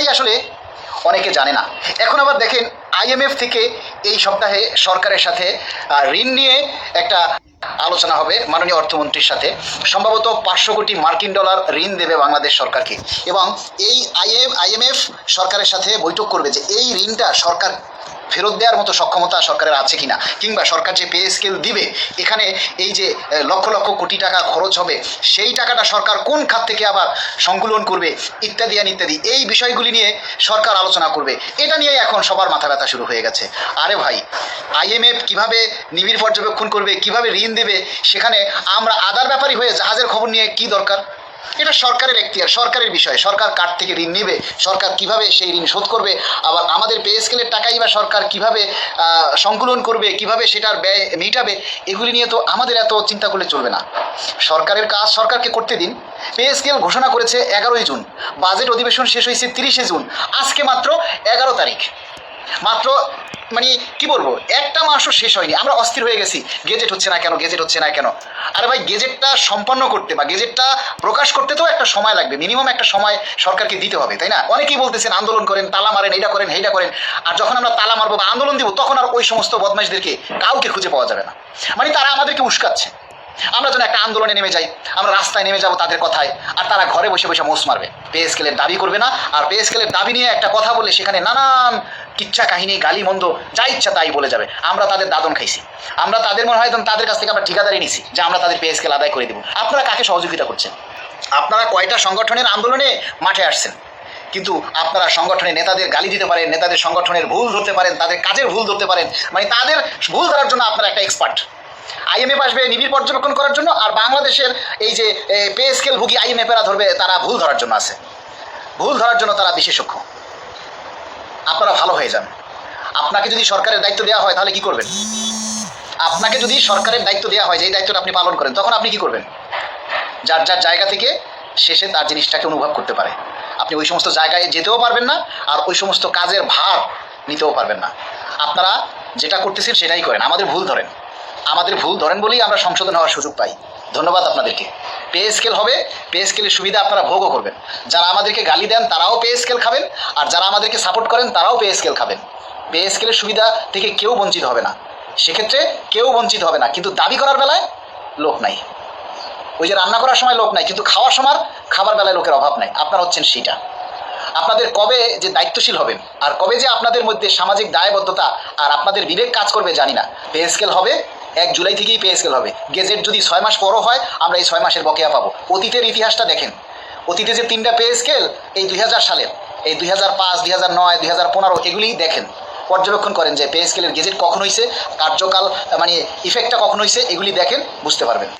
এটাই আসলে অনেকে জানে না। এখন আবার দেখেন আইএমএফ থেকে এই সপ্তাহে সরকারের সাথে ঋণ নিয়ে একটা আলোচনা হবে মাননীয় অর্থমন্ত্রীর সাথে। সম্ভবত 500 কোটি মার্কিন ডলার ঋণ দেবে বাংলাদেশ সরকারকে, এবং এই আইএমএফ সরকারের সাথে বৈঠক করবে যে এই ঋণটা সরকার ফেরত দেওয়ার মতো সক্ষমতা সরকারের আছে কিনা, কিংবা সরকার যে পে স্কেল দিবে এখানে এই যে লক্ষ লক্ষ কোটি টাকা খরচ হবে সেই টাকাটা সরকার কোন খাত থেকে আবার সংকুলন করবে ইত্যাদি ইত্যাদি, এই বিষয়গুলি নিয়ে সরকার আলোচনা করবে। এটা নিয়ে এখন সবার মাথা ব্যথা শুরু হয়ে গেছে। আরে ভাই, আইএমএফ কিভাবে নিবিড় পর্যবেক্ষণ করবে, কিভাবে ঋণ দেবে, সেখানে আমরা আদার ব্যাপারী হয়ে জাহাজের খবর নিয়ে কি দরকার? এটা সরকারের এখতিয়ার, সরকারের বিষয়। সরকার কার থেকে ঋণ নেবে, সরকার কিভাবে সেই ঋণ শোধ করবে, আবার আমাদের পে স্কেলের টাকাই বা সরকার কিভাবে সংকুলন করবে, কিভাবে সেটার ব্যয় মেটাবে, এগুলি নিয়ে তো আমাদের এত চিন্তা করলে চলবে না। সরকারের কাজ সরকারকে করতে দিন। পে স্কেল ঘোষণা করেছে 11ই জুন, বাজেট অধিবেশন শেষ হয়েছে 30শে জুন, আজকে মাত্র 11 তারিখ। মাত্র মানে কি বলবো, একটা মাসও শেষ হয়নি, আমরা অস্থির হয়ে গেছি গেজেট হচ্ছে না কেন, গেজেট হচ্ছে না কেন। আরে ভাই, গেজেটটা সম্পন্ন করতে বা গেজেটটা প্রকাশ করতে তো একটা সময় লাগবে, মিনিমাম একটা সময় সরকারকে দিতে হবে, তাই না? অনেকেই বলতেছেন আন্দোলন করেন, তালা মারেন, এইটা করেন সেইটা করেন, আর যখন আমরা তালা মারবো বা আন্দোলন দিব তখন আর ওই সমস্ত বদমাইশদেরকে কাউকে খুঁজে পাওয়া যাবে না। মানে তারা আমাদেরকে উস্কাচ্ছে। আমরা যেন একটা আন্দোলনে নেমে যাই, আমরা রাস্তায় নেমে যাব তাদের কথায়, আর তারা ঘরে বসে বসে মোষ মারবে, পে স্কেলের দাবি করবে না। আর পে স্কেলের দাবি নিয়ে একটা কথা বললে সেখানে নানান কিচ্ছা কাহিনী, গালি মন্দ যা ইচ্ছা তাই বলে যাবে। আমরা তাদের দাদন খাইছি, আমরা তাদের মনে হয় তাদের কাছ থেকে আমরা ঠিকাদারি নিছি যে আমরা তাদের পে স্কেল আদায় করে দেবো। আপনারা কাকে সহযোগিতা করছেন? আপনারা কয়টা সংগঠনের আন্দোলনে মাঠে আসছেন, কিন্তু আপনারা সংগঠনের নেতাদের গালি দিতে পারেন, নেতাদের সংগঠনের ভুল ধরতে পারেন, তাদের কাজের ভুল ধরতে পারেন। মানে তাদের ভুল ধরার জন্য আপনারা একটা এক্সপার্ট। আইএমএফ আসবে নিবিড় পর্যবেক্ষণ করার জন্য, আর বাংলাদেশের এই যে পে স্কেল ভুগি আইএমএফেরা ধরবে, তারা ভুল ধরার জন্য আছে, ভুল ধরার জন্য তারা বিশেষজ্ঞ। আপনারা ভালো হয়ে যান। আপনাকে যদি সরকারের দায়িত্ব দেওয়া হয় তাহলে কি করবেন? আপনাকে যদি সরকারের দায়িত্ব দেওয়া হয় যে এই দায়িত্বটা আপনি পালন করেন, তখন আপনি কি করবেন? যার যার জায়গা থেকে শেষে তার জিনিসটাকে অনুভব করতে পারে। আপনি ওই সমস্ত জায়গায় যেতেও পারবেন না, আর ওই সমস্ত কাজের ভার নিতেও পারবেন না। আপনারা যেটা করতেছেন সেটাই করেন, আমাদের ভুল ধরেন। আমাদের ভুল ধরেন বলেই আমরা সংশোধন হওয়ার সুযোগ পাই। ধন্যবাদ আপনাদেরকে। পে স্কেল হবে, পে স্কেলের সুবিধা আপনারা ভোগও করবেন। যারা আমাদেরকে গালি দেন তারাও পে স্কেল খাবেন, আর যারা আমাদেরকে সাপোর্ট করেন তারাও পে স্কেল খাবেন। পে স্কেলের সুবিধা থেকে কেউ বঞ্চিত হবে না, সেক্ষেত্রে কেউ বঞ্চিত হবে না। কিন্তু দাবি করার বেলায় লোক নাই। ওই যে রান্না করার সময় লোক নাই, কিন্তু খাওয়ার সময় খাবার বেলায় লোকের অভাব নাই। আপনারা হচ্ছেন সেইটা। আপনাদের কবে যে দায়িত্বশীল হবেন, আর কবে যে আপনাদের মধ্যে সামাজিক দায়বদ্ধতা আর আপনাদের বিবেক কাজ করবে জানি না। পে স্কেল হবে 1 জুলাই থেকেই পে স্কেল হবে। গেজেট যদি 6 মাস পরও হয়, আমরা এই 6 মাসের বকেয়া পাবো। অতীতের ইতিহাসটা দেখেন, অতীতে যে 3টা পে স্কেল, এই 2000 সালের, এই 2005, 2009, 2015 এগুলিই দেখেন, পর্যবেক্ষণ করেন যে পে স্কেলের গেজেট কখন হয়েছে, কার্যকাল মানে ইফেক্টটা কখন হয়েছে, এগুলি দেখেন, বুঝতে পারবেন।